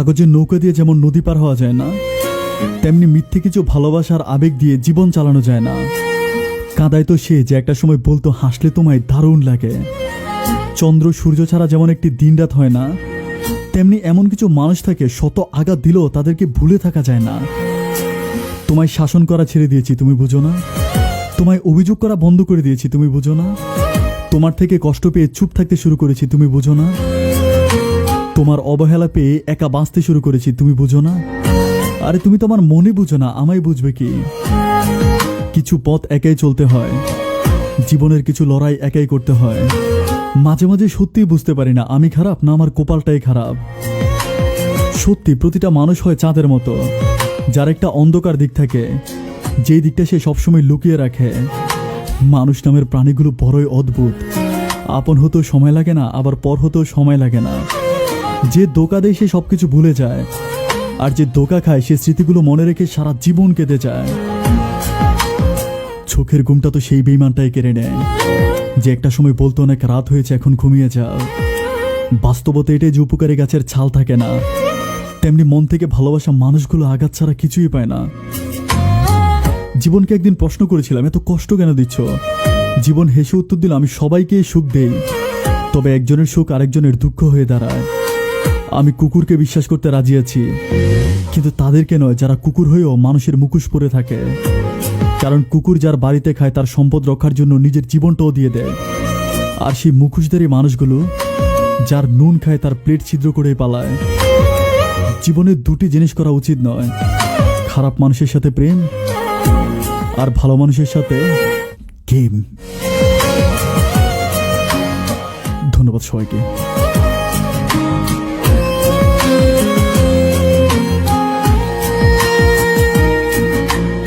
কাগজের নৌকা দিয়ে যেমন নদী পার হওয়া যায় না, তেমনি মিথ্যে কিছু ভালোবাসার আবেগ দিয়ে জীবন চালানো যায় না। কাঁদায় তো সে যে একটা সময় বলতো হাসলে তোমায় দারুণ লাগে। চন্দ্র সূর্য ছাড়া যেমন একটি দিনরাত হয় না, তেমনি এমন কিছু মানুষ থাকে শত আঘাত দিলেও তাদেরকে ভুলে থাকা যায় না। তোমায় শাসন করা ছেড়ে দিয়েছি, তুমি বুঝো না? তোমায় অভিযোগ করা বন্ধ করে দিয়েছি, তুমি বুঝো না? তোমার থেকে কষ্ট পেয়ে চুপ থাকতে শুরু করেছি, তুমি বুঝো না? তোমার অবহেলা পেয়ে একা বাঁচতে শুরু করেছি, তুমি বুঝো না? আরে তুমি তো আমার মনে বুঝো না, আমায় বুঝবে কি? কিছু পথ একাই চলতে হয়, জীবনের কিছু লড়াই একাই করতে হয়। মাঝে মাঝে সত্যিই বুঝতে পারি না আমি খারাপ না আমার কপালটাই খারাপ। সত্যি প্রতিটা মানুষ হয় চাঁদের মতো, যার একটা অন্ধকার দিক থাকে, যেই দিকটা সে সবসময় লুকিয়ে রাখে। মানুষ নামের প্রাণীগুলো বড়ই অদ্ভুত। আপন হতেও সময় লাগে না, আবার পর হতেও সময় লাগে না। যে ধোঁকা দেয় সে সবকিছু ভুলে যায়, আর যে ধোঁকা খায় সে স্মৃতিগুলো মনে রেখে সারা জীবন কেঁদে যায়। চোখের ঘুমটা তো সেই বেইমানটাই কেড়ে নেয়, যে একটা সময় বলতো অনেক রাত হয়েছে এখন ঘুমিয়ে যাও। বাস্তবতা এটাই যে উপকারী গাছের ছাল থাকে না, তেমনি মন থেকে ভালোবাসা মানুষগুলো আঘাত ছাড়া কিছুই পায় না। জীবনকে একদিন প্রশ্ন করেছিলাম, এত কষ্ট কেন দিচ্ছ? জীবন হেসে উত্তর দিল, আমি সবাইকে সুখ দেই, তবে একজনের সুখ আরেকজনের দুঃখ হয়ে দাঁড়ায়। আমি কুকুরকে বিশ্বাস করতে রাজি আছি, কিন্তু তাদেরকে নয় যারা কুকুর হয়েও মানুষের মুখোশ পরে থাকে। কারণ কুকুর যার বাড়িতে খায় তার সম্পদ রক্ষার জন্য নিজের জীবনটাও দিয়ে দেয়, আর সেই মুখোশধারী মানুষগুলো যার নুন খায় তার প্লেট ছিদ্র করে পালায়। জীবনে দুটি জিনিস করা উচিত নয়, খারাপ মানুষের সাথে প্রেম, আর ভালো মানুষের সাথে গেম। ধন্যবাদ সবাইকে।